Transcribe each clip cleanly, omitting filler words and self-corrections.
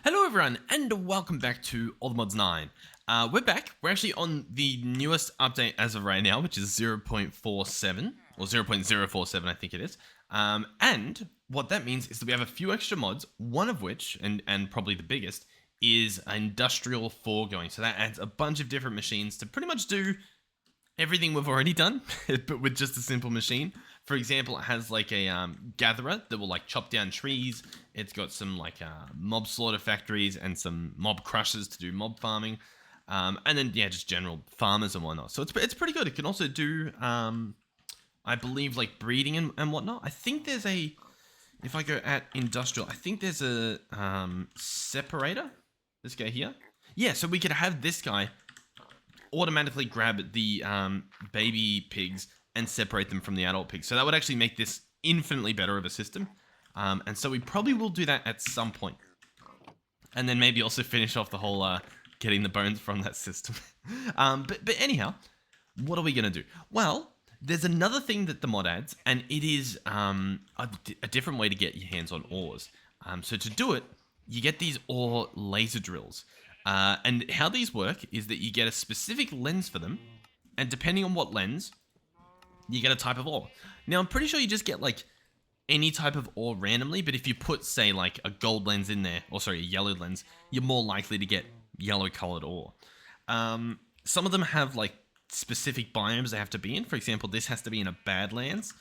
Hello everyone, and welcome back to All the Mods 9. We're back. We're actually on the newest update as of right now, which is 0.47, or 0.047 I think it is. And what that means is that we have a few extra mods, one of which, and probably the biggest, is Industrial 4 going. So that adds a bunch of different machines to pretty much do everything we've already done, but with just a simple machine. For example, it has like a gatherer that will like chop down trees. It's got some like mob slaughter factories and some mob crushers to do mob farming. And then, yeah, just general farmers and whatnot. So it's pretty good. It can also do, I believe, like breeding and whatnot. I think there's a, if I go at industrial, I think there's a separator. This guy here. Yeah, so we could have this guy automatically grab the baby pigs and separate them from the adult pigs. So that would actually make this infinitely better of a system. And so we probably will do that at some point. And then maybe also finish off the whole getting the bones from that system. But anyhow, what are we going to do? Well, there's another thing that the mod adds, and it is a different way to get your hands on ores. So to do it, you get these ore laser drills. And how these work is that you get a specific lens for them, and depending on what lens, you get a type of ore. Now, I'm pretty sure you just get, like, any type of ore randomly, but if you put, say, like, a gold lens in there, or sorry, a yellow lens, you're more likely to get yellow-colored ore. Some of them have, like, specific biomes they have to be in. For example, this has to be in a Badlands.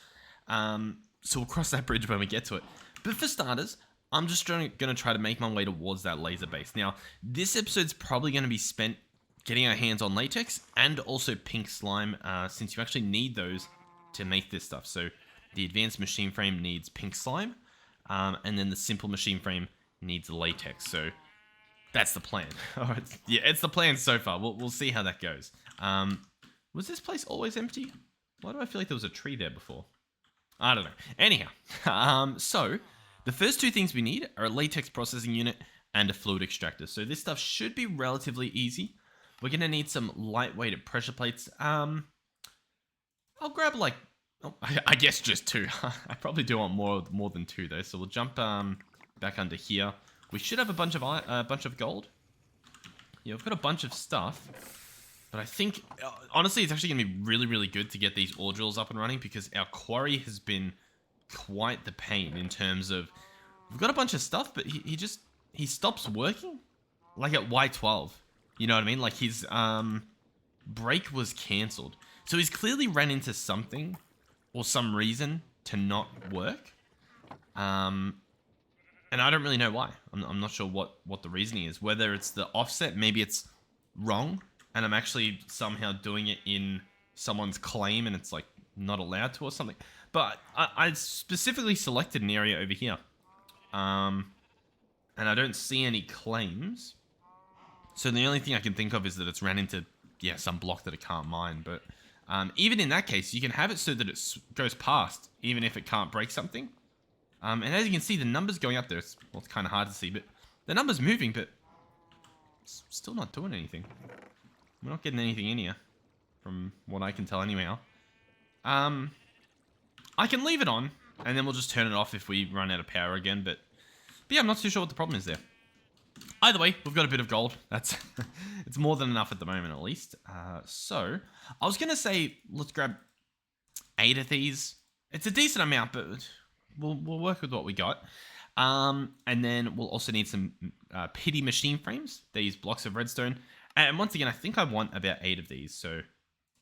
So we'll cross that bridge when we get to it. But for starters, I'm just going to try to make my way towards that laser base. Now, this episode's probably going to be spent getting our hands on latex and also pink slime, since you actually need those to make this stuff. So the advanced machine frame needs pink slime, and then the simple machine frame needs latex. So that's the plan. Yeah, it's the plan so far. We'll see how that goes. Was this place always empty? Why do I feel like there was a tree there before? I don't know. Anyhow, so the first two things we need are a latex processing unit and a fluid extractor. So this stuff should be relatively easy. We're going to need some lightweight pressure plates. I'll grab like, I guess just two. I probably do want more than two though. So we'll jump back under here. We should have a bunch of gold. Yeah, we've got a bunch of stuff. But I think, honestly, it's actually going to be really, really good to get these ore drills up and running, because our quarry has been quite the pain in terms of, we've got a bunch of stuff, but he stops working like at Y12. You know what I mean? Like his break was cancelled. So he's clearly ran into something or some reason to not work. And I don't really know why. I'm not sure what the reasoning is. Whether it's the offset, maybe it's wrong, and I'm actually somehow doing it in someone's claim and it's like not allowed to or something. But I specifically selected an area over here. And I don't see any claims. So the only thing I can think of is that it's ran into, yeah, some block that it can't mine. But even in that case, you can have it so that it goes past, even if it can't break something. And as you can see, the number's going up there. It's kind of hard to see, but the number's moving, but it's still not doing anything. We're not getting anything in here, from what I can tell anyhow. I can leave it on, and then we'll just turn it off if we run out of power again. But yeah, I'm not too sure what the problem is there. Either way, we've got a bit of gold. That's it's more than enough at the moment, at least. So I was gonna say let's grab 8 of these. It's a decent amount, but we'll work with what we got. And then we'll also need some pity machine frames. These blocks of redstone. And once again, I think I want about 8 of these. So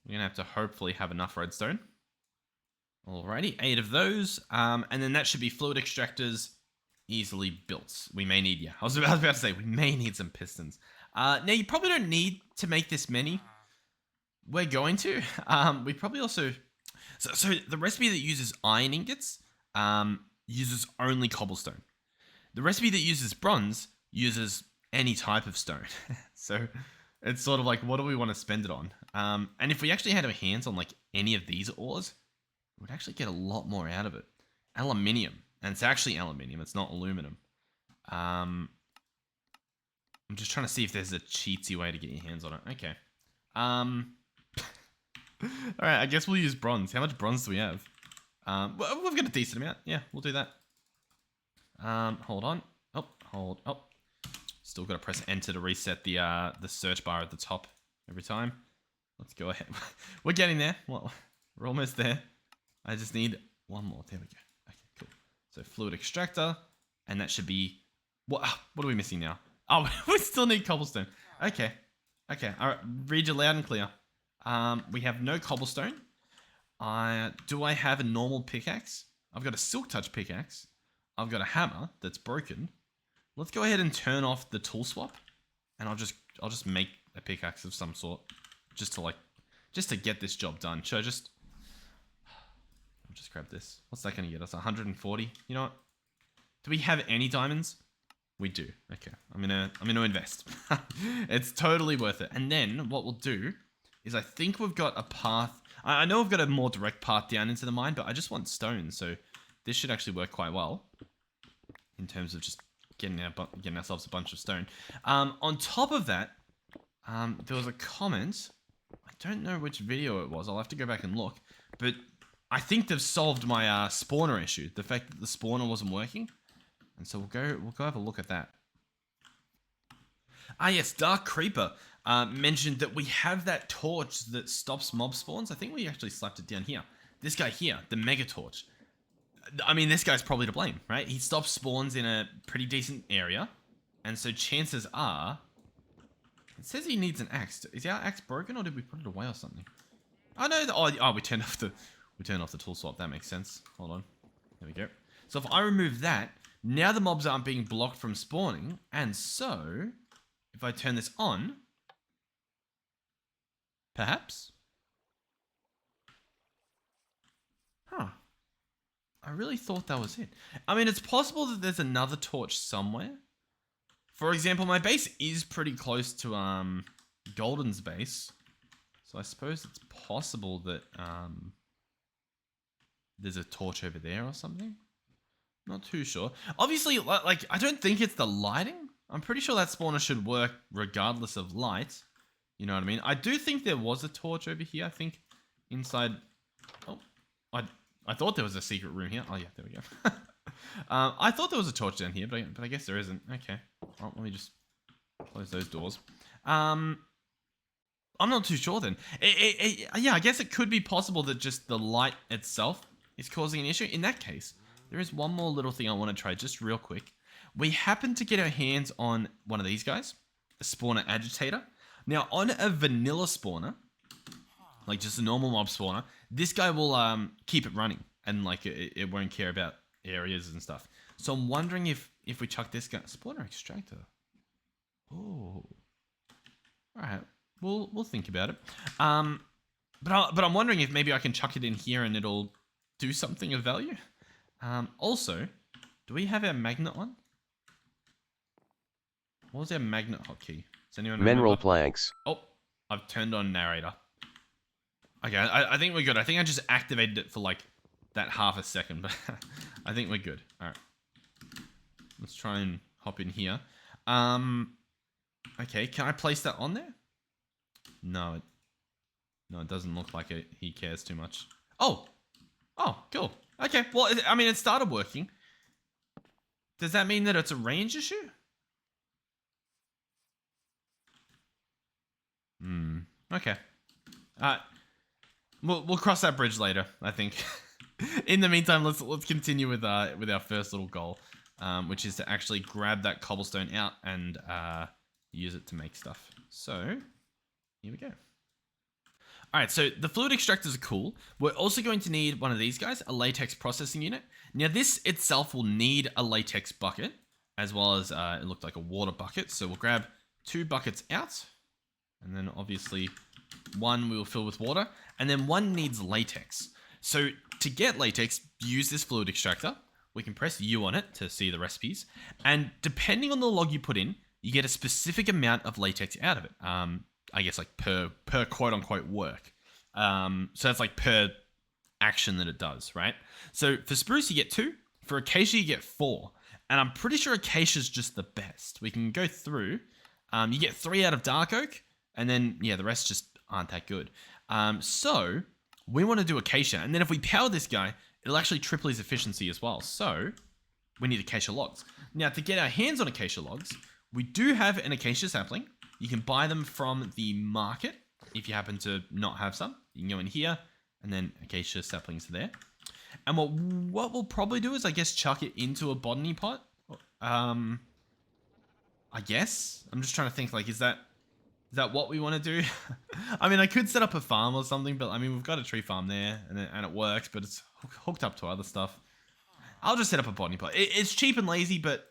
we're gonna have to hopefully have enough redstone. Alrighty, 8 of those. And then that should be fluid extractors. Easily built. We may need, yeah. I was about to say, we may need some pistons. Now, you probably don't need to make this many. We're going to. We probably also... So the recipe that uses iron ingots uses only cobblestone. The recipe that uses bronze uses any type of stone. So it's sort of like, what do we want to spend it on? And if we actually had our hands on like any of these ores, we'd actually get a lot more out of it. Aluminium. And it's actually aluminium. It's not aluminum. I'm just trying to see if there's a cheatsy way to get your hands on it. Okay. Alright, I guess we'll use bronze. How much bronze do we have? Well, we've got a decent amount. Yeah, we'll do that. Hold on. Oh, Still got to press enter to reset the search bar at the top every time. Let's go ahead. We're getting there. Well, we're almost there. I just need one more. There we go. Okay, cool. So fluid extractor, and that should be what are we missing now? Oh, we still need cobblestone. Okay. Okay. All right. Read you loud and clear. We have no cobblestone. Do I have a normal pickaxe? I've got a silk touch pickaxe. I've got a hammer that's broken. Let's go ahead and turn off the tool swap, and I'll just make a pickaxe of some sort, just to get this job done. Should I just? I'll just grab this. What's that going to get us? 140. You know what? Do we have any diamonds? We do. Okay, I'm gonna invest. It's totally worth it. And then what we'll do is I think we've got a path. I know I've got a more direct path down into the mine, but I just want stone, so this should actually work quite well in terms of just getting ourselves a bunch of stone. On top of that, there was a comment. I don't know which video it was. I'll have to go back and look, but I think they've solved my spawner issue. The fact that the spawner wasn't working. And so we'll go have a look at that. Ah yes, Dark Creeper mentioned that we have that torch that stops mob spawns. I think we actually slapped it down here. This guy here, the Mega Torch. I mean, this guy's probably to blame, right? He stops spawns in a pretty decent area. And so chances are... It says he needs an axe. Is our axe broken or did we put it away or something? Oh no, we turned off the tool swap. That makes sense. Hold on. There we go. So if I remove that... Now the mobs aren't being blocked from spawning, and so, if I turn this on, perhaps? Huh. I really thought that was it. I mean, it's possible that there's another torch somewhere. For example, my base is pretty close to, Golden's base. So I suppose it's possible that, there's a torch over there or something. Not too sure. Obviously, like, I don't think it's the lighting. I'm pretty sure that spawner should work regardless of light. You know what I mean? I do think there was a torch over here. I think inside... Oh, I thought there was a secret room here. Oh, yeah, there we go. I thought there was a torch down here, but I guess there isn't. Okay. Well, let me just close those doors. I'm not too sure then. Yeah, I guess it could be possible that just the light itself is causing an issue. In that case... There is one more little thing I want to try just real quick. We happen to get our hands on one of these guys, a spawner agitator. Now, on a vanilla spawner, like just a normal mob spawner, this guy will keep it running and like it won't care about areas and stuff. So I'm wondering if we chuck this guy, spawner extractor. Oh, all right. We'll think about it. But I'm wondering if maybe I can chuck it in here and it'll do something of value. Also, do we have our magnet on? What was our magnet hotkey? Does anyone remember? Mineral planks. Oh, I've turned on narrator. Okay, I think we're good. I think I just activated it for like that half a second, but I think we're good. All right. Let's try and hop in here. Okay, can I place that on there? No, it doesn't look like he cares too much. Oh, cool. Okay, well, I mean, it started working. Does that mean that it's a range issue? Okay. We'll cross that bridge later, I think. In the meantime, let's continue with our first little goal, which is to actually grab that cobblestone out and use it to make stuff. So, here we go. Alright, so the fluid extractors are cool. We're also going to need one of these guys, a latex processing unit. Now this itself will need a latex bucket, as well as it looked like a water bucket. So we'll grab 2 buckets out, and then obviously one we will fill with water, and then one needs latex. So to get latex, use this fluid extractor. We can press U on it to see the recipes, and depending on the log you put in, you get a specific amount of latex out of it. I guess like per quote unquote work. So that's like per action that it does, right? So for spruce you get 2, for acacia you get 4, and I'm pretty sure acacia is just the best. We can go through. You get 3 out of dark oak, and then yeah, the rest just aren't that good. So we want to do acacia, and then if we power this guy, it'll actually triple his efficiency as well. So we need acacia logs. Now to get our hands on acacia logs, We do have an acacia sapling. You can buy them from the market if you happen to not have some. You can go in here, and then acacia saplings are there. And what we'll probably do is, I guess, chuck it into a botany pot. I guess. I'm just trying to think, like, is that what we want to do? I mean, I could set up a farm or something, but I mean, we've got a tree farm there, and it works, but it's hooked up to other stuff. I'll just set up a botany pot. It's cheap and lazy, but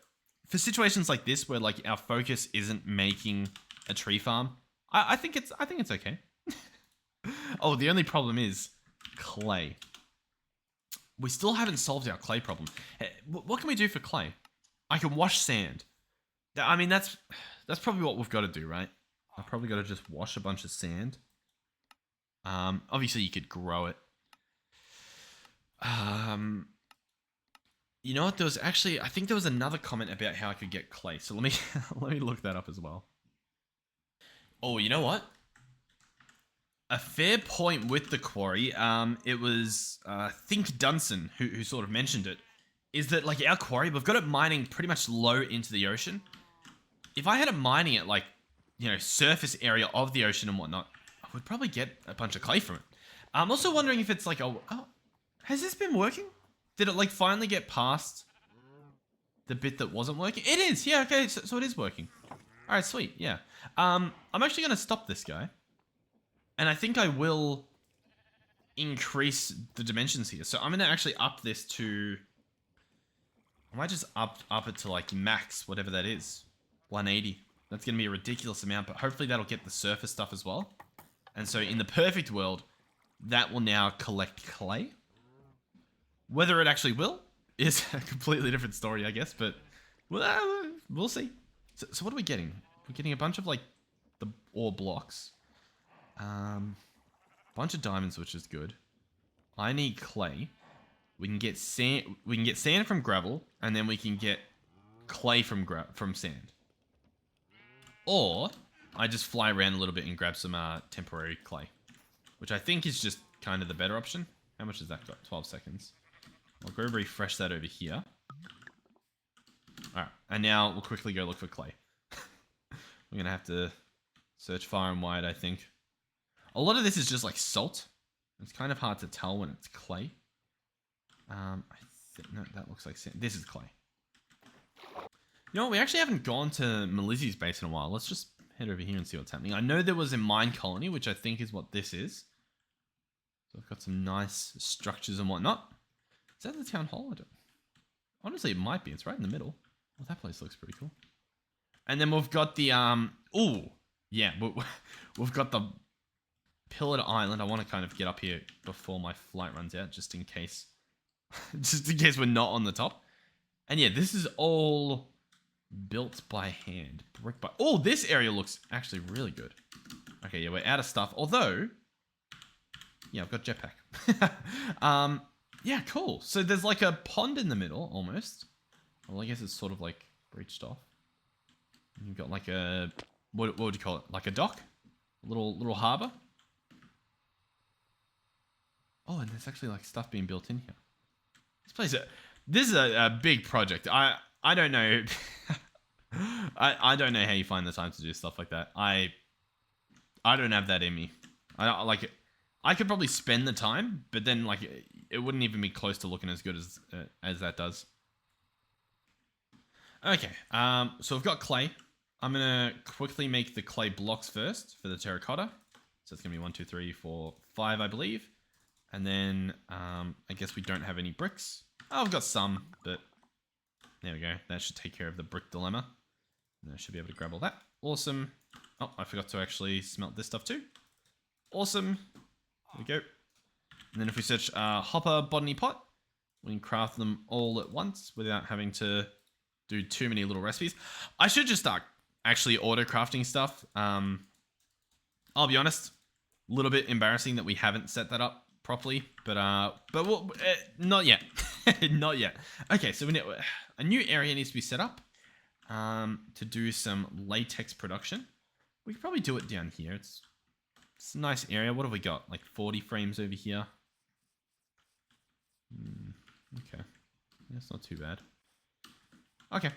for situations like this where like our focus isn't making a tree farm, I think it's okay. Oh, the only problem is clay. We still haven't solved our clay problem. What can we do for clay? I can wash sand. I mean, that's probably what we've got to do, right? I've probably got to just wash a bunch of sand. Obviously you could grow it. You know what? There was actually, I think there was another comment about how I could get clay. So let me let me look that up as well. Oh, you know what? A fair point with the quarry. It was Think Dunson who sort of mentioned it. Is that like our quarry? We've got it mining pretty much low into the ocean. If I had it mining at like, you know, surface area of the ocean and whatnot, I would probably get a bunch of clay from it. I'm also wondering if it's like, oh, has this been working? Did it like finally get past the bit that wasn't working? It is, yeah, okay, so it is working. All right, sweet, yeah. I'm actually gonna stop this guy. And I think I will increase the dimensions here. So I'm gonna actually up this to, I might just up it to like max, whatever that is, 180. That's gonna be a ridiculous amount, but hopefully that'll get the surface stuff as well. And so in the perfect world, that will now collect clay. Whether it actually will is a completely different story, I guess, but we'll see. So what are we getting? We're getting a bunch of like the ore blocks. Bunch of diamonds, which is good. I need clay. We can get sand. We can get sand from gravel, and then we can get clay from sand. Or I just fly around a little bit and grab some temporary clay, which I think is just kind of the better option. How much has that got? 12 seconds. I'll go refresh that over here. Alright, and now we'll quickly go look for clay. We're going to have to search far and wide, I think. A lot of this is just like salt. It's kind of hard to tell when it's clay. I think, no, that looks like sand. This is clay. You know what? We actually haven't gone to Melissy's base in a while. Let's just head over here and see what's happening. I know there was a mine colony, which I think is what this is. So I've got some nice structures and whatnot. Is that the town hall? I don't... Honestly, it might be. It's right in the middle. Well, that place looks pretty cool. And then we've got the, ooh, yeah, we've got the pillared island. I want to kind of get up here before my flight runs out, just in case. Just in case we're not on the top. And yeah, this is all built by hand. Brick by... Oh, this area looks actually really good. Okay, yeah, we're out of stuff. Although... Yeah, I've got jetpack. Yeah, cool. So there's like a pond in the middle, almost. Well, I guess it's sort of like breached off. And you've got like a... What would you call it? Like a dock? A little harbour? Oh, and there's actually like stuff being built in here. This is a big project. I don't know. I don't know how you find the time to do stuff like that. I don't have that in me. I like it. I could probably spend the time, but then like it wouldn't even be close to looking as good as that does. Okay. So we've got clay. I'm gonna quickly make the clay blocks first for the terracotta. So it's gonna be 1, 2, 3, 4, 5, I believe. And then I guess we don't have any bricks. Oh, I've got some, but there we go. That should take care of the brick dilemma. And I should be able to grab all that. Awesome. Oh, I forgot to actually smelt this stuff too. Awesome. There we go. And then if we search hopper botany pot, we can craft them all at once without having to do too many little recipes. I should just start actually auto crafting stuff. I'll be honest, a little bit embarrassing that we haven't set that up properly, but we'll, not yet. Not yet. Okay, so we need, a new area needs to be set up to do some latex production. We could probably do it down here. It's a nice area. What have we got? Like 40 frames over here. Okay, that's not too bad. Okay,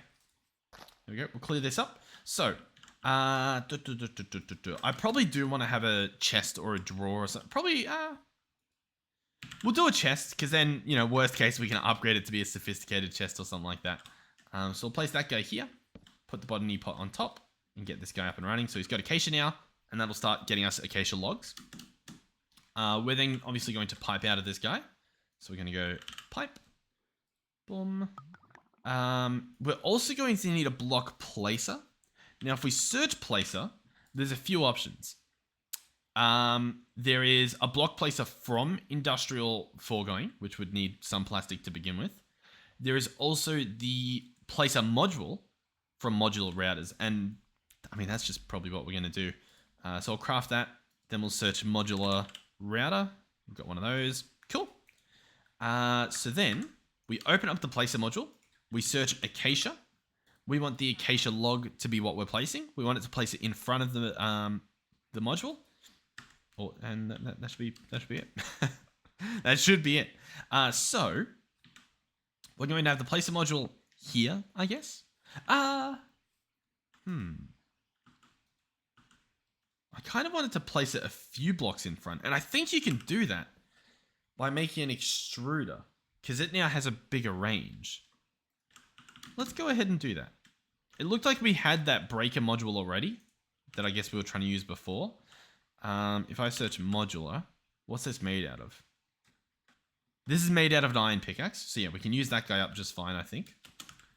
there we go. We'll clear this up. So, I probably do want to have a chest or a drawer or something. Probably, we'll do a chest because then, you know, worst case, we can upgrade it to be a sophisticated chest or something like that. So we'll place that guy here, put the botany pot on top, and get this guy up and running. So he's got acacia now, and that'll start getting us acacia logs. We're then obviously going to pipe out of this guy. So we're going to go pipe. Boom. We're also going to need a block placer. Now, if we search placer, there's a few options. There is a block placer from industrial foregoing, which would need some plastic to begin with. There is also the placer module from modular routers. And I mean, that's just probably what we're going to do. So I'll craft that. Then we'll search modular router. We've got one of those. Cool. So then we open up the placer module. We search acacia. We want the acacia log to be what we're placing. We want it to place it in front of the module. Oh, and that should be it. That should be it. So we're going to have the placer module here, I guess. I kind of wanted to place it a few blocks in front, and I think you can do that by making an extruder because it now has a bigger range. Let's go ahead and do that. It looked like we had that breaker module already that I guess we were trying to use before. If I search modular, what's this made out of? This is made out of an iron pickaxe. So yeah, we can use that guy up just fine, I think.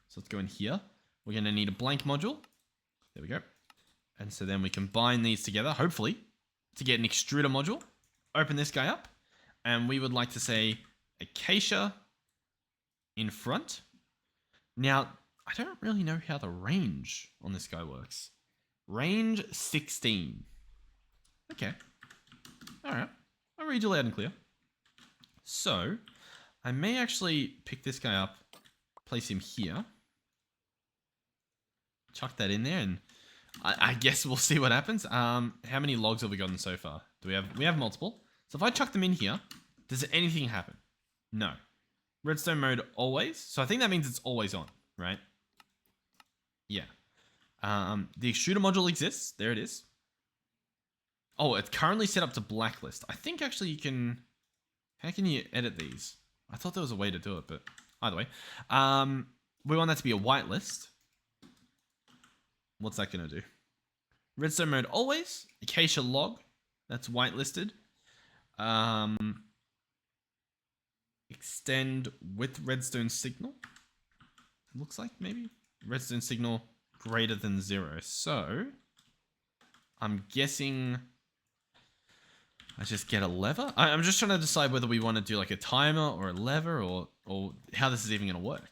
So let's go in here. We're going to need a blank module. There we go. And so then we combine these together, hopefully, to get an extruder module. Open this guy up. And we would like to say acacia in front. Now, I don't really know how the range on this guy works. Range 16. Okay. All right. I'll read you loud and clear. So, I may actually pick this guy up, place him here, chuck that in there, and I guess we'll see what happens. How many logs have we gotten so far? We have multiple. So if I chuck them in here, does anything happen? No. Redstone mode always. So I think that means it's always on, right? Yeah. The extruder module exists. There it is. Oh, it's currently set up to blacklist. I think actually you can... How can you edit these? I thought there was a way to do it, but either way. We want that to be a whitelist. What's that going to do? Redstone mode always. Acacia log. That's whitelisted. Extend with redstone signal. Looks like maybe. Redstone signal greater than 0. So, I'm guessing... I just get a lever? I'm just trying to decide whether we want to do like a timer or a lever or how this is even going to work.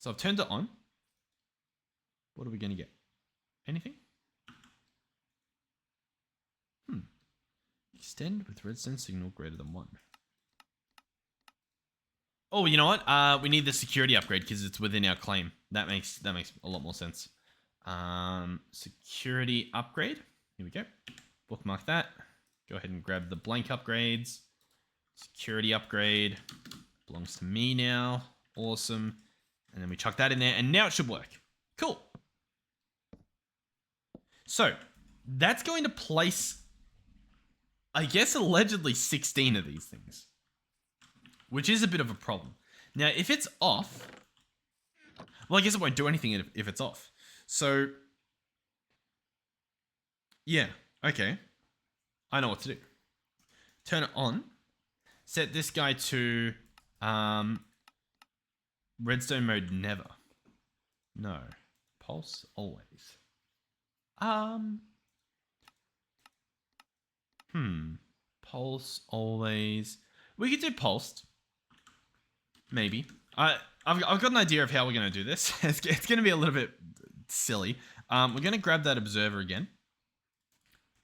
So I've turned it on. What are we going to get? Anything? Extend with redstone signal greater than 1. Oh, you know what? We need the security upgrade because it's within our claim. That makes a lot more sense. Security upgrade. Here we go. Bookmark that. Go ahead and grab the blank upgrades. Security upgrade. Belongs to me now. Awesome. And then we chuck that in there, and now it should work. Cool. So, that's going to place, I guess, allegedly 16 of these things. Which is a bit of a problem. Now, if it's off... Well, I guess it won't do anything if it's off. So... Yeah, okay. I know what to do. Turn it on. Set this guy to redstone mode never. No. Pulse always. Pulse always. We could do pulsed. Maybe. I've got an idea of how we're going to do this. It's going to be a little bit silly. We're going to grab that observer again.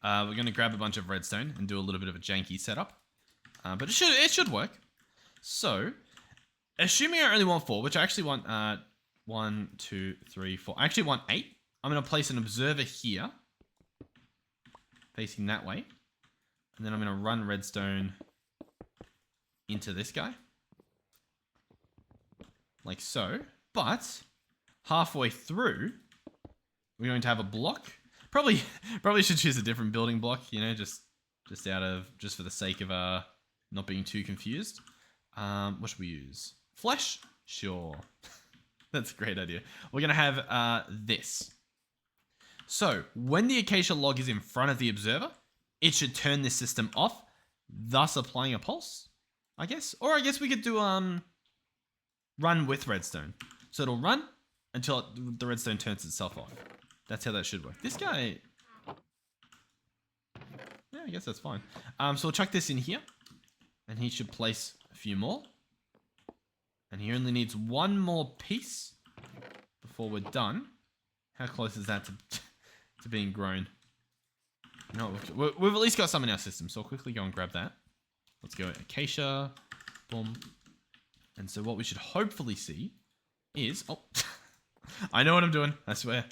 We're going to grab a bunch of redstone and do a little bit of a janky setup. But it should work. So, assuming I only want 4, which I actually want 1, 2, 3, 4. I actually want 8. I'm going to place an observer here, facing that way. And then I'm going to run redstone into this guy. Like so. But, halfway through, we're going to have a block. Probably should choose a different building block, you know, just for the sake of not being too confused. What should we use? Flesh? Sure. That's a great idea. We're gonna have this. So when the acacia log is in front of the observer, it should turn this system off, thus applying a pulse, I guess. Or I guess we could do run with redstone. So it'll run until the redstone turns itself off. That's how that should work. This guy, yeah, I guess that's fine. So we'll chuck this in here, and he should place a few more. And he only needs one more piece before we're done. How close is that to being grown? No, we've at least got some in our system, so I'll quickly go and grab that. Let's go acacia, boom. And so what we should hopefully see is, oh, I know what I'm doing, I swear.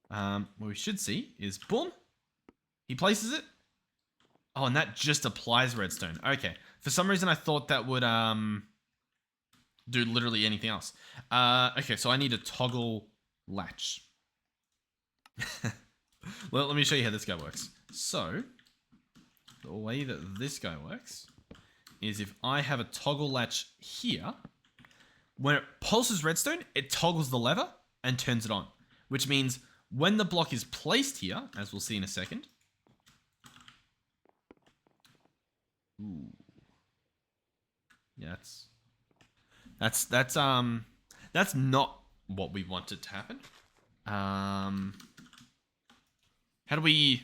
What we should see is, boom, he places it. Oh, and that just applies redstone. Okay, for some reason I thought that would do literally anything else. Okay, so I need a toggle latch. Well, let me show you how this guy works. So, the way that this guy works is if I have a toggle latch here, when it pulses redstone, it toggles the lever and turns it on. Which means when the block is placed here, as we'll see in a second. Ooh. Yeah, that's not what we wanted to happen. How do we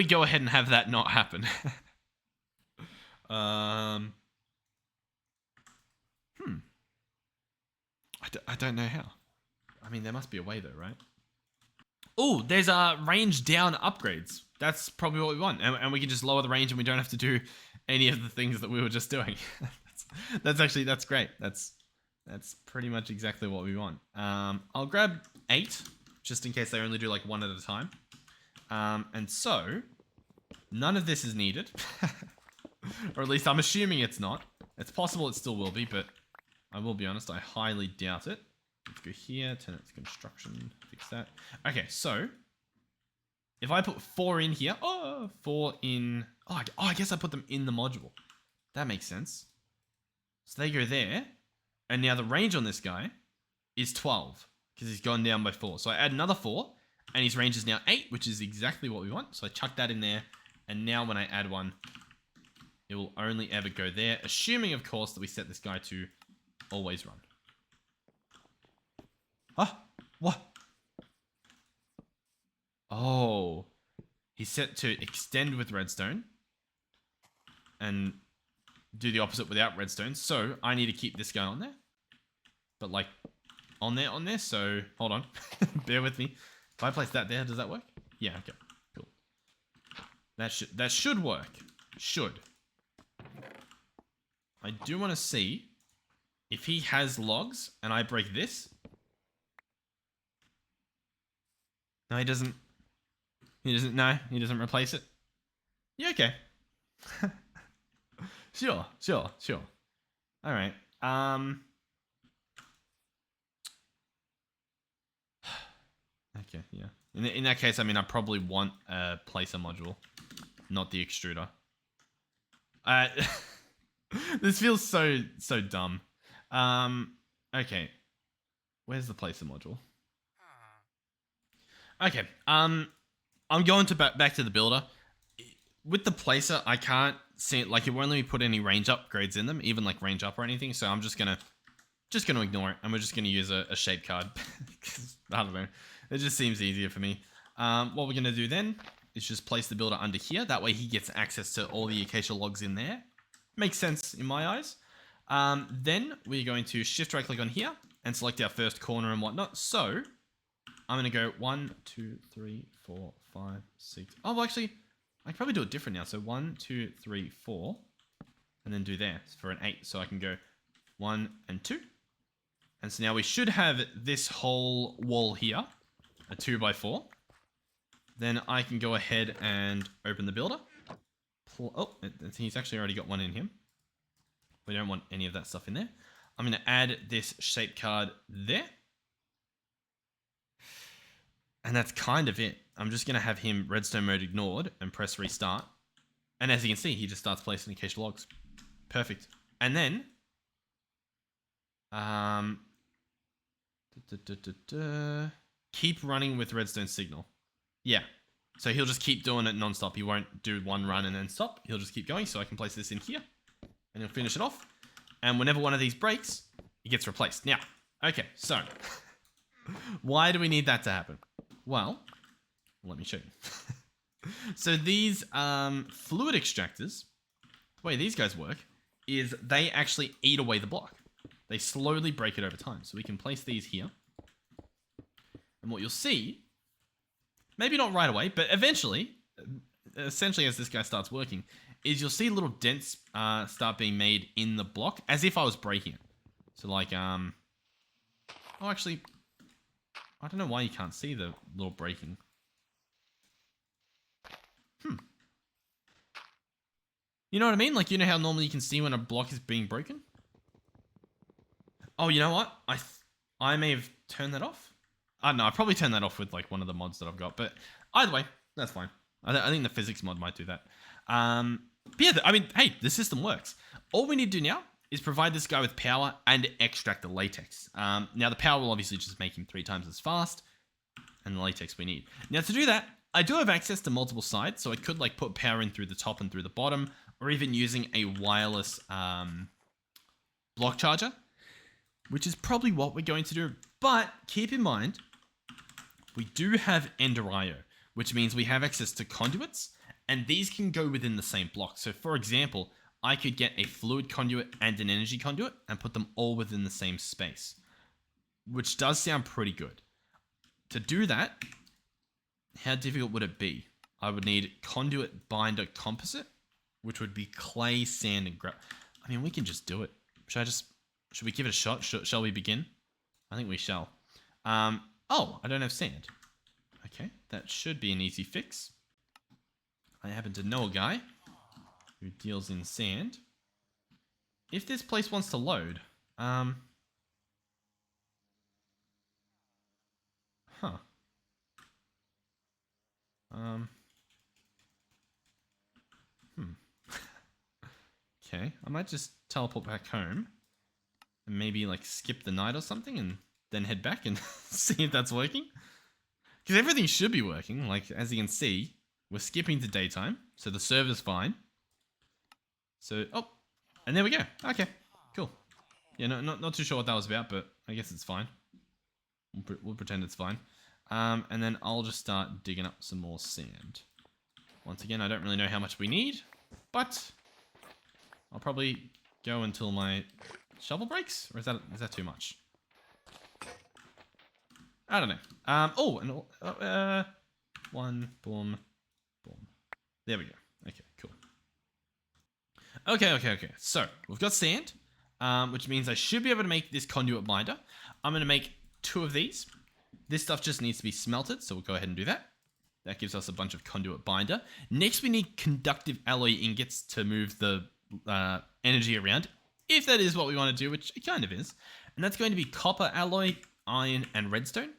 go ahead and have that not happen? I don't know how. I mean, there must be a way though, right? Oh, there's range down upgrades. That's probably what we want, and we can just lower the range, and we don't have to do any of the things that we were just doing. That's great. That's pretty much exactly what we want. I'll grab 8 just in case they only do like one at a time. And so none of this is needed, or at least I'm assuming it's not. It's possible it still will be, but I will be honest, I highly doubt it. Let's go here, turn it to construction, fix that. Okay, so if I put 4 in here, 4 in, I guess I put them in the module. That makes sense. So they go there, and now the range on this guy is 12 because he's gone down by 4. So I add another 4, and his range is now 8, which is exactly what we want. So I chuck that in there, and now when I add one, it will only ever go there, assuming, of course, that we set this guy to always run. What? Oh, he's set to extend with redstone and do the opposite without redstone. So I need to keep this guy on there, but like on there. So hold on, bear with me. If I place that there, does that work? Yeah. Okay. Cool. That should work. Should. I do want to see if he has logs and I break this. No, he doesn't. No, he doesn't replace it. Yeah, okay. Sure. All right. Okay, yeah. In that case, I mean, I probably want a placer module, not the extruder. This feels so dumb. Okay. Where's the placer module? Okay. I'm going to back to the builder. With the placer, I can't see it. Like, it won't let me put any range upgrades in them, even like range up or anything. So I'm just gonna ignore it, and we're just gonna use a shape card. I don't know. It just seems easier for me. What we're gonna do then is just place the builder under here. That way he gets access to all the acacia logs in there. Makes sense in my eyes. Then we're going to shift right click on here and select our first corner and whatnot. So I'm going to go 1, 2, 3, 4, 5, 6. Oh, well, actually, I can probably do it different now. So 1, 2, 3, 4, and then do there for an 8. So I can go 1 and 2. And so now we should have this whole wall here, a 2x4. Then I can go ahead and open the builder. Oh, he's actually already got one in him. We don't want any of that stuff in there. I'm going to add this shape card there. And that's kind of it. I'm just going to have him redstone mode ignored and press restart. And as you can see, he just starts placing acacia logs. Perfect. And then, keep running with redstone signal. Yeah. So he'll just keep doing it non-stop. He won't do one run and then stop. He'll just keep going. So I can place this in here and he'll finish it off. And whenever one of these breaks, it gets replaced. Now, okay, so why do we need that to happen? Well, let me show you. So these fluid extractors, the way these guys work is they actually eat away the block. They slowly break it over time. So we can place these here. And what you'll see, maybe not right away, but eventually, essentially as this guy starts working, is you'll see little dents start being made in the block as if I was breaking it. So like, oh, actually, I don't know why you can't see the little breaking. You know what I mean? Like, you know how normally you can see when a block is being broken? Oh, you know what? I may have turned that off. I don't know. I probably turned that off with like one of the mods that I've got. But either way, that's fine. I think the physics mod might do that. But yeah, I mean, hey, the system works. All we need to do now is provide this guy with power and extract the latex. Now, the power will obviously just make him 3 times as fast. And the latex we need. Now, to do that, I do have access to multiple sides. So I could like put power in through the top and through the bottom. Or even using a wireless block charger. Which is probably what we're going to do. But keep in mind, we do have Ender IO, which means we have access to conduits, and these can go within the same block. So for example, I could get a fluid conduit and an energy conduit and put them all within the same space, which does sound pretty good. To do that, how difficult would it be? I would need conduit binder composite, which would be clay, sand, and gravel. I mean, we can just do it. Should we give it a shot? Shall we begin? I think we shall. Oh, I don't have sand. Okay, that should be an easy fix. I happen to know a guy who deals in sand. If this place wants to load, Okay, I might just teleport back home and maybe like skip the night or something and then head back and see if that's working. Because everything should be working. Like, as you can see, we're skipping to daytime, so the server's fine. So, oh, and there we go. Okay, cool. Yeah, not too sure what that was about, but I guess it's fine. We'll pretend it's fine. And then I'll just start digging up some more sand. Once again, I don't really know how much we need, but I'll probably go until my shovel breaks, or is that too much? I don't know. One, boom, boom. There we go. Okay, cool. Okay. So, we've got sand, which means I should be able to make this conduit binder. I'm going to make 2 of these. This stuff just needs to be smelted, so we'll go ahead and do that. That gives us a bunch of conduit binder. Next, we need conductive alloy ingots to move the energy around, if that is what we want to do, which it kind of is. And that's going to be copper alloy, iron, and redstone.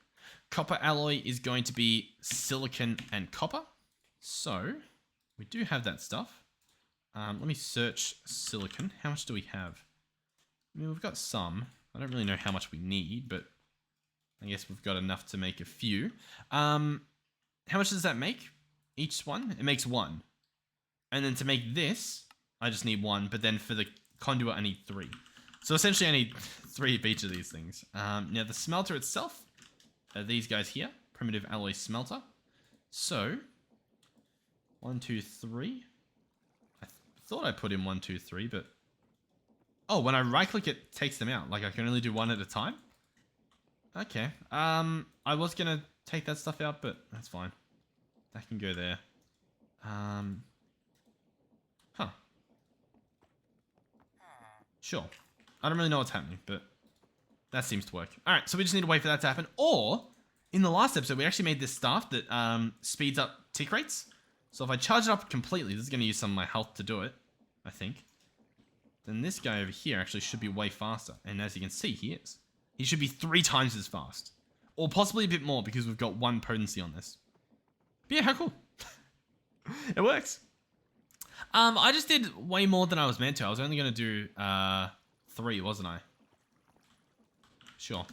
Copper alloy is going to be silicon and copper. So, we do have that stuff. Let me search silicon. How much do we have? I mean, we've got some. I don't really know how much we need, but I guess we've got enough to make a few. How much does that make? Each one? It makes 1. And then to make this, I just need 1. But then for the conduit, I need 3. So essentially, I need 3 of each of these things. Now, the smelter itself are these guys here. Primitive alloy smelter. So, 1, 2, 3. I thought I put in 1, 2, 3, but... Oh, when I right-click, it takes them out. Like, I can only do 1 at a time? Okay. I was gonna take that stuff out, but that's fine. That can go there. Sure. I don't really know what's happening, but that seems to work. All right, so we just need to wait for that to happen. Or, in the last episode, we actually made this staff that speeds up tick rates. So if I charge it up completely, this is going to use some of my health to do it, I think. Then this guy over here actually should be way faster. And as you can see, he is. He should be 3 times as fast. Or possibly a bit more because we've got 1 potency on this. But yeah, how cool. It works. I just did way more than I was meant to. I was only going to do 3, wasn't I? Sure.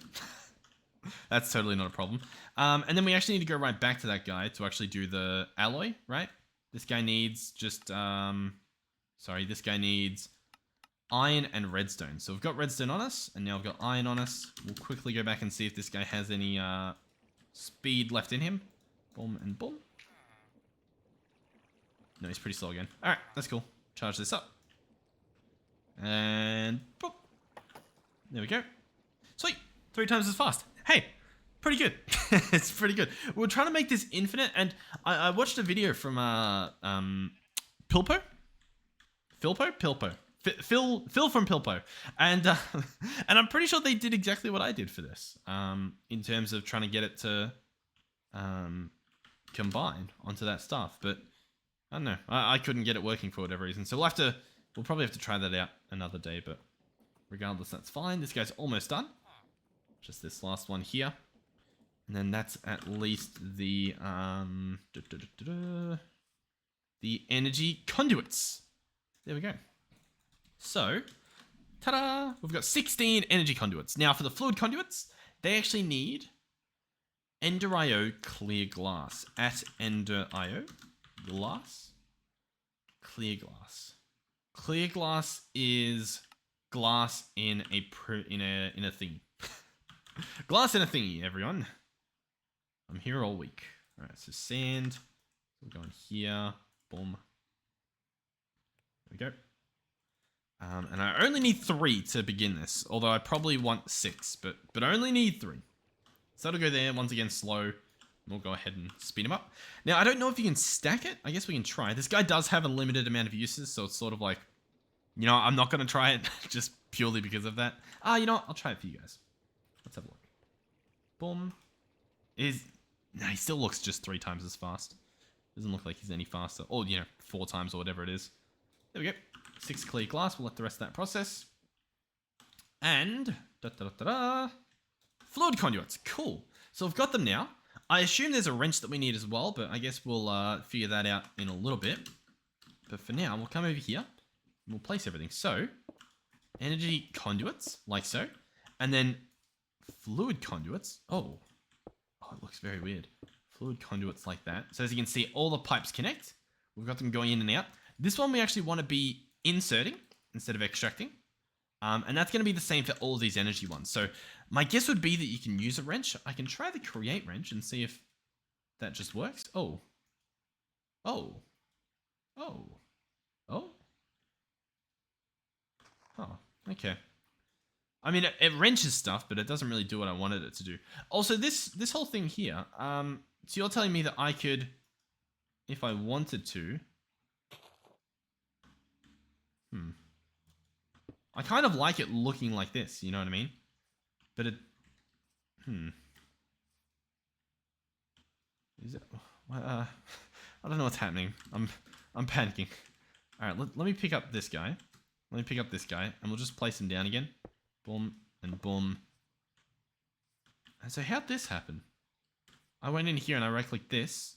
That's totally not a problem. And then we actually need to go right back to that guy to actually do the alloy, right? This guy needs just, sorry, this guy needs iron and redstone. So we've got redstone on us, and now we've got iron on us. We'll quickly go back and see if this guy has any speed left in him. Boom and boom. No, he's pretty slow again. All right, that's cool. Charge this up. And boop. There we go. Sweet. 3 times as fast. Hey, pretty good. It's pretty good. We're trying to make this infinite, and I watched a video from Pilpo? Pilpo. Phil from Pilpo. And and I'm pretty sure they did exactly what I did for this. In terms of trying to get it to combine onto that stuff. But I don't know. I couldn't get it working for whatever reason. So we'll probably have to try that out another day, but regardless, that's fine. This guy's almost done. Just this last one here. And then that's at least the energy conduits. There we go. So, ta-da! We've got 16 energy conduits. Now, for the fluid conduits, they actually need Ender.io clear glass. At Ender.io glass. Clear glass. Clear glass is glass in a thing. Glass in a thingy, everyone. I'm here all week. All right, so sand. We're going here. Boom. There we go. And I only need 3 to begin this, although I probably want 6, but I only need 3. So that'll go there. Once again, slow. We'll go ahead and speed him up. Now, I don't know if you can stack it. I guess we can try. This guy does have a limited amount of uses, so it's sort of like, you know, I'm not going to try it just purely because of that. You know what? I'll try it for you guys. Let's have a look. Boom. No, he still looks just 3 times as fast. Doesn't look like he's any faster. Or, you know, 4 times or whatever it is. There we go. 6 clear glass. We'll let the rest of that process. And fluid conduits. Cool. So we've got them now. I assume there's a wrench that we need as well, but I guess we'll figure that out in a little bit. But for now, we'll come over here. And we'll place everything. So, energy conduits, like so. And then fluid conduits. Oh, it looks very weird. Fluid conduits like that. So as you can see, all the pipes connect. We've got them going in and out. This one we actually want to be inserting instead of extracting. And that's going to be the same for all of these energy ones. So my guess would be that you can use a wrench. I can try the create wrench and see if that just works. Oh. Okay. I mean, it wrenches stuff, but it doesn't really do what I wanted it to do. Also, this whole thing here, so you're telling me that I could, if I wanted to, I kind of like it looking like this, you know what I mean? But it, is it, I don't know what's happening. I'm panicking. All right, let me pick up this guy. Let me pick up this guy, and we'll just place him down again. Boom and boom. And so how'd this happen? I went in here and I right-clicked this,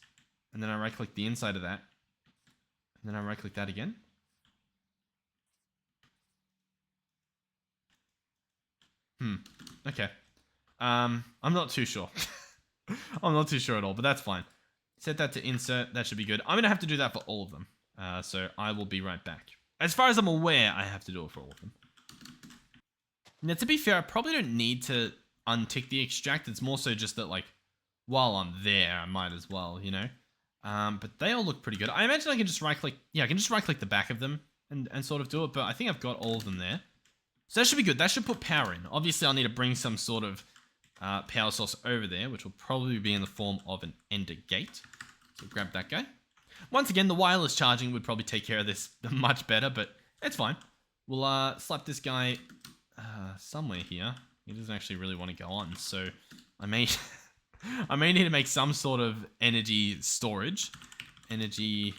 and then I right-clicked the inside of that, and then I right-clicked that again. Okay. I'm not too sure. I'm not too sure at all, but that's fine. Set that to insert. That should be good. I'm going to have to do that for all of them. So I will be right back. As far as I'm aware, I have to do it for all of them. Now, to be fair, I probably don't need to untick the extract. It's more so just that, like, while I'm there, I might as well, you know? But they all look pretty good. I imagine I can just right-click... Yeah, I can just right-click the back of them and sort of do it, but I think I've got all of them there. So that should be good. That should put power in. Obviously, I'll need to bring some sort of power source over there, which will probably be in the form of an ender gate. So grab that guy. Once again, the wireless charging would probably take care of this much better, but it's fine. We'll slap this guy somewhere here. He doesn't actually really want to go on, so I may I may need to make some sort of energy storage. Energy.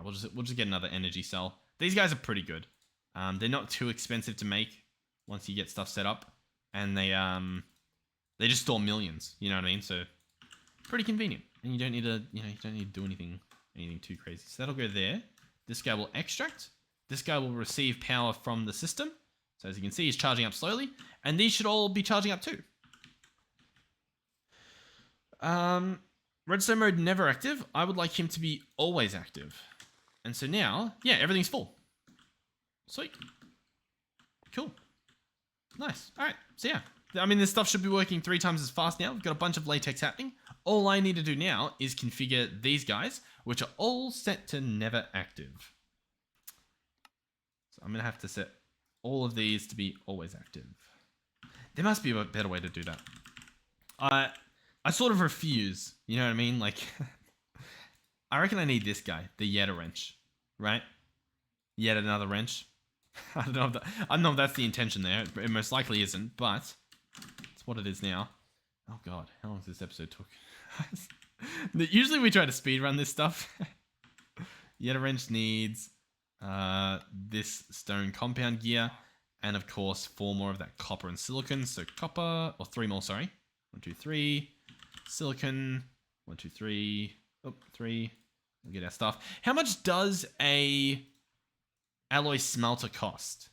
We'll just get another energy cell. These guys are pretty good. They're not too expensive to make once you get stuff set up, and they They just store millions. You know what I mean? So pretty convenient, and you don't need to, you don't need to do anything too crazy. So that'll go there. This guy will extract. This guy will receive power from the system. So as you can see, he's charging up slowly, and these should all be charging up too. Redstone mode never active. I would like him to be always active. And so now, yeah, everything's full. Sweet. Cool. Nice. All right. So yeah, I mean, this stuff should be working 3 times as fast now. We've got a bunch of latex happening. All I need to do now is configure these guys, which are all set to never active. So I'm going to have to set all of these to be always active. There must be a better way to do that. I sort of refuse, you know what I mean? Like, I reckon I need this guy, the Yet wrench, right? Yet another wrench. I don't know if that's the intention there. It most likely isn't, but it's what it is now. Oh god, how long has this episode took? Usually we try to speedrun this stuff. Yet wrench needs this stone compound gear, and of course 4 more of that copper and silicon. So copper, or 3 more, sorry. 1, 2, 3. Silicon. 1, 2, 3. Oh, 3. We'll get our stuff. How much does a alloy smelter cost?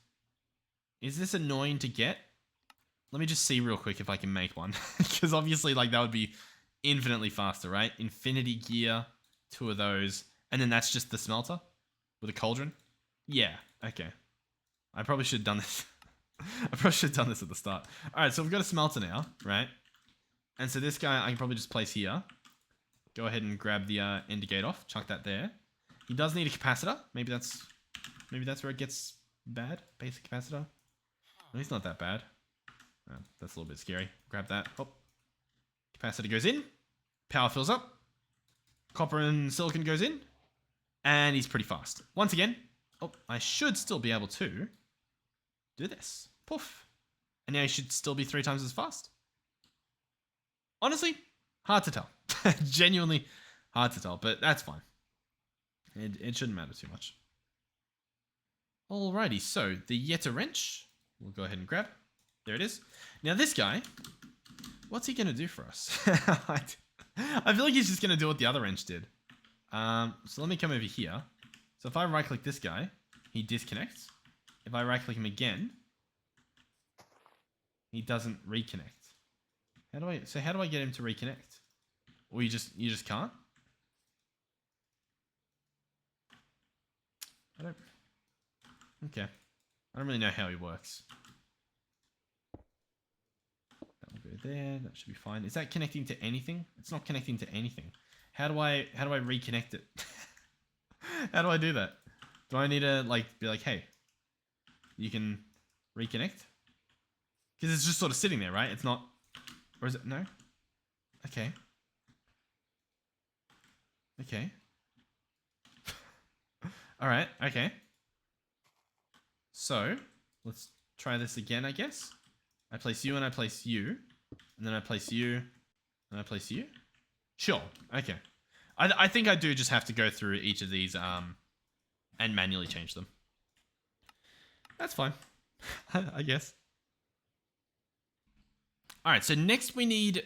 Is this annoying to get? Let me just see real quick if I can make one. Because obviously, like, that would be infinitely faster, right? Infinity gear, 2 of those. And then that's just the smelter with a cauldron. Yeah, okay. I probably should have done this. I probably should have done this at the start. All right, so we've got a smelter now, right? And so this guy I can probably just place here. Go ahead and grab the ender gate off. Chuck that there. He does need a capacitor. Maybe that's where it gets bad. Basic capacitor. No, he's not that bad. That's a little bit scary. Grab that. Oh. Capacitor goes in. Power fills up. Copper and silicon goes in. And he's pretty fast. Once again. Oh, I should still be able to do this. Poof. And now he should still be 3 times as fast. Honestly, hard to tell. Genuinely hard to tell, but that's fine. It shouldn't matter too much. Alrighty, so the Yeta wrench, we'll go ahead and grab. There it is. Now this guy, what's he going to do for us? I feel like he's just going to do what the other wrench did. So let me come over here. So if I right click this guy, he disconnects. If I right click him again, he doesn't reconnect. How do I get him to reconnect? Or you just can't? Okay. I don't really know how he works. That will go there. That should be fine. Is that connecting to anything? It's not connecting to anything. How do I reconnect it? How do I do that? Do I need to be like, hey, you can reconnect? Because it's just sort of sitting there, right? It's not. Or is it? No? Okay. Okay. Alright, okay. So, let's try this again, I guess. I place you and I place you. And then I place you. And I place you. Sure, okay. I think I do just have to go through each of these and manually change them. That's fine. I guess. Alright, so next we need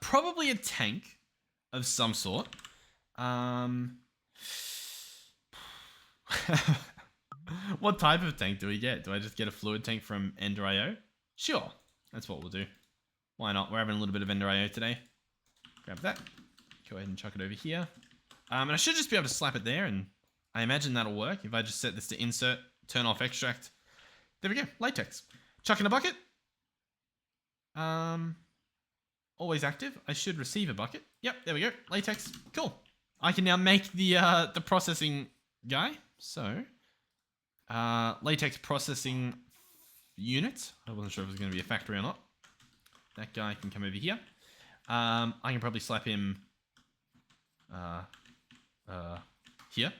probably a tank of some sort. What type of tank do we get? Do I just get a fluid tank from Ender.io? Sure, that's what we'll do. Why not? We're having a little bit of Ender.io today. Grab that. Go ahead and chuck it over here. And I should just be able to slap it there, and I imagine that'll work if I just set this to insert, turn off extract. There we go, latex. Chuck in a bucket. Always active. I should receive a bucket. Yep, there we go. Latex. Cool. I can now make the processing guy. So, latex processing unit. I wasn't sure if it was going to be a factory or not. That guy can come over here. I can probably slap him here.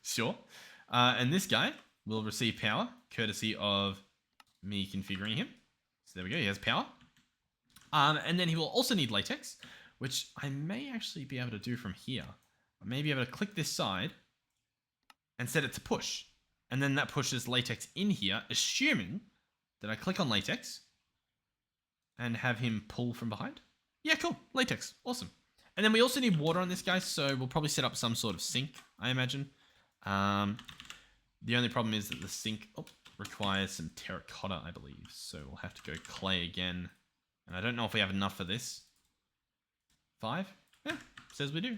Sure. And this guy will receive power courtesy of me configuring him. So there we go. He has power. And then he will also need latex, which I may actually be able to do from here. I may be able to click this side and set it to push. And then that pushes latex in here, assuming that I click on latex and have him pull from behind. Yeah, cool. Latex. Awesome. And then we also need water on this guy, so we'll probably set up some sort of sink, I imagine. The only problem is that the sink requires some terracotta, I believe. So we'll have to go clay again. And I don't know if we have enough for this. 5? Yeah, says we do.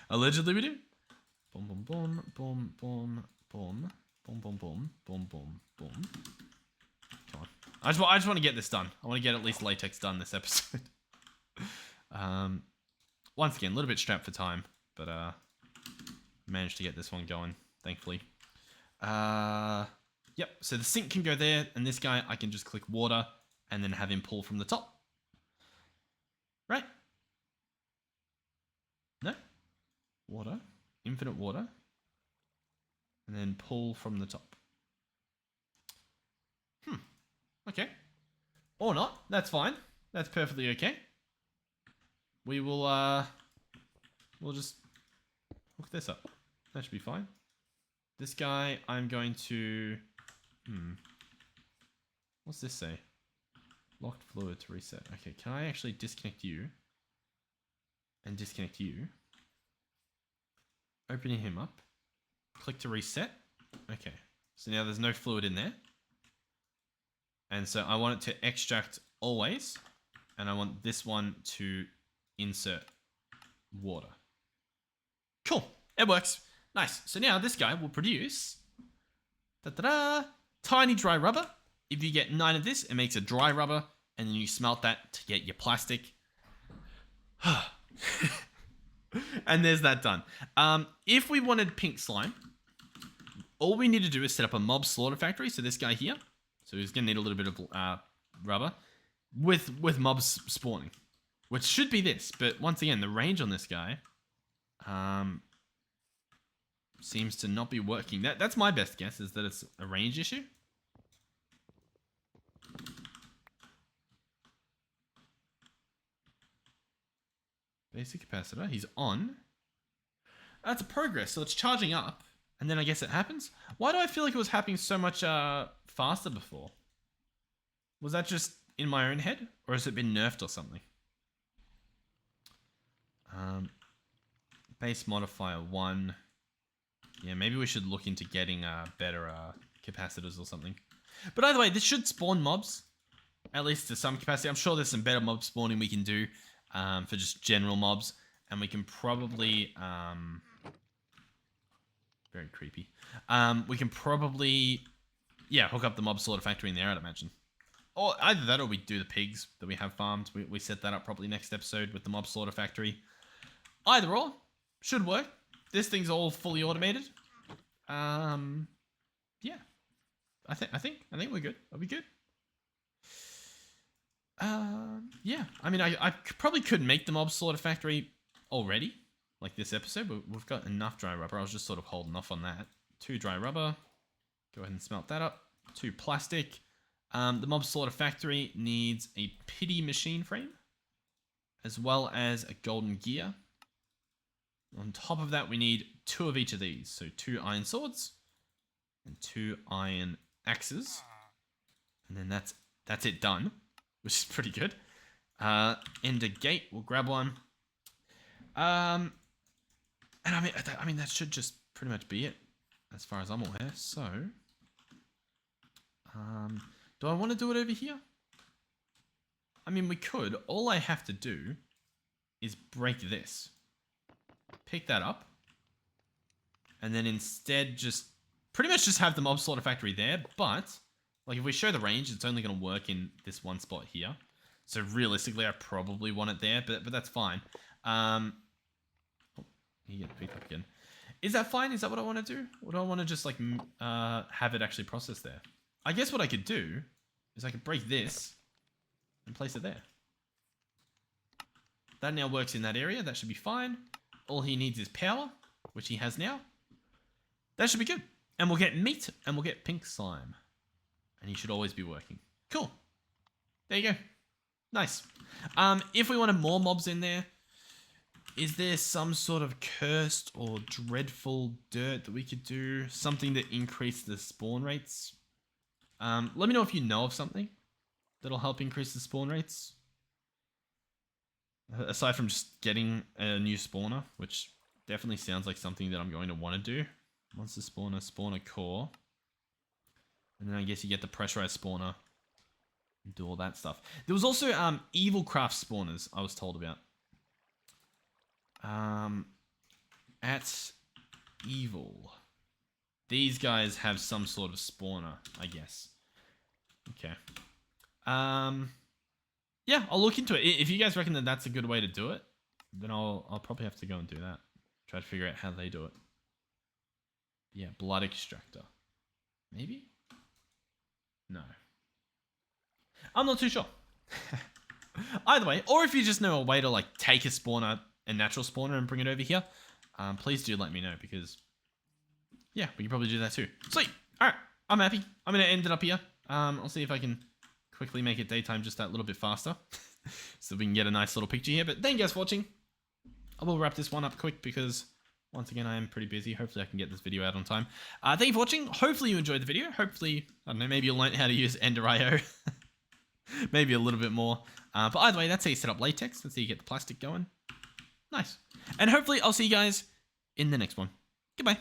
Allegedly we do. Boom, boom, boom, boom, boom, boom, boom, boom, boom, boom, boom, boom. Come on. I just want to get this done. I want to get at least latex done this episode. Once again, a little bit strapped for time, but managed to get this one going, thankfully. Yep, so the sink can go there, and this guy, I can just click water, and then have him pull from the top. Right? No? Water. Infinite water. And then pull from the top. Okay. Or not. That's fine. That's perfectly okay. We will, we'll just hook this up. That should be fine. This guy, I'm going to... What's this say? Locked fluid to reset. Okay, can I actually disconnect you? And disconnect you? Opening him up. Click to reset. Okay. So now there's no fluid in there. And so I want it to extract always. And I want this one to insert water. Cool. It works. Nice. So now this guy will produce tiny dry rubber. If you get 9 of this, it makes a dry rubber, and then you smelt that to get your plastic. And there's that done. If we wanted pink slime, all we need to do is set up a mob slaughter factory. So this guy here, so he's going to need a little bit of rubber with mobs spawning, which should be this. But once again, the range on this guy seems to not be working. That's my best guess, is that it's a range issue. Basic capacitor, he's on. That's a progress, so it's charging up, and then I guess it happens. Why do I feel like it was happening so much faster before? Was that just in my own head, or has it been nerfed or something? Base modifier 1. Yeah, maybe we should look into getting better capacitors or something. But either way, this should spawn mobs, at least to some capacity. I'm sure there's some better mob spawning we can do for just general mobs. And we can probably... very creepy. We can probably... Yeah, hook up the mob slaughter factory in there, I'd imagine. Or either that, or we do the pigs that we have farmed. We set that up probably next episode with the mob slaughter factory. Either or. Should work. This thing's all fully automated. Yeah. I think we're good. Are we good? Yeah. I mean, I probably could make the mob slaughter factory already, like this episode, but we've got enough dry rubber. I was just sort of holding off on that. 2 dry rubber. Go ahead and smelt that up. 2 plastic. The mob slaughter factory needs a pity machine frame, as well as a golden gear. On top of that, we need 2 of each of these. So 2 iron swords and 2 iron axes. And then that's it done, which is pretty good. Ender gate, we'll grab one. And I mean that should just pretty much be it as far as I'm aware. So, do I want to do it over here? I mean, we could. All I have to do is break this. Pick that up. And then instead just pretty much just have the mob slaughter factory there. But, like, if we show the range, it's only going to work in this one spot here. So realistically, I probably want it there, but that's fine. Oh, you get picked up again. Is that fine? Is that what I want to do? Or do I want to just, like, have it actually process there? I guess what I could do is I could break this and place it there. That now works in that area. That should be fine. All he needs is power, which he has now. That should be good. And we'll get meat, and we'll get pink slime. And he should always be working. Cool. There you go. Nice. If we wanted more mobs in there, is there some sort of cursed or dreadful dirt that we could do? Something that increased the spawn rates? Let me know if you know of something. that'll help increase the spawn rates. Aside from just getting a new spawner, which definitely sounds like something that I'm going to want to do. Monster spawner, spawner core. And then I guess you get the pressurized spawner. And do all that stuff. There was also evil craft spawners I was told about. At evil. These guys have some sort of spawner, I guess. Okay. Yeah, I'll look into it. If you guys reckon that that's a good way to do it, then I'll probably have to go and do that. Try to figure out how they do it. Yeah, blood extractor. Maybe? No. I'm not too sure. Either way, or if you just know a way to like take a spawner, a natural spawner, and bring it over here, please do let me know, because yeah, we can probably do that too. Sweet. Alright, I'm happy. I'm going to end it up here. I'll see if I can quickly make it daytime just that little bit faster so we can get a nice little picture here. But thank you guys for watching. I will wrap this one up quick because once again I am pretty busy. Hopefully I can get this video out on time. Thank you for watching. Hopefully you enjoyed the video. Hopefully, I don't know, maybe you'll learn how to use Ender.io. Maybe a little bit more. But either way, that's how you set up Latex. That's how you get the plastic going. Nice. And hopefully I'll see you guys in the next one. Goodbye.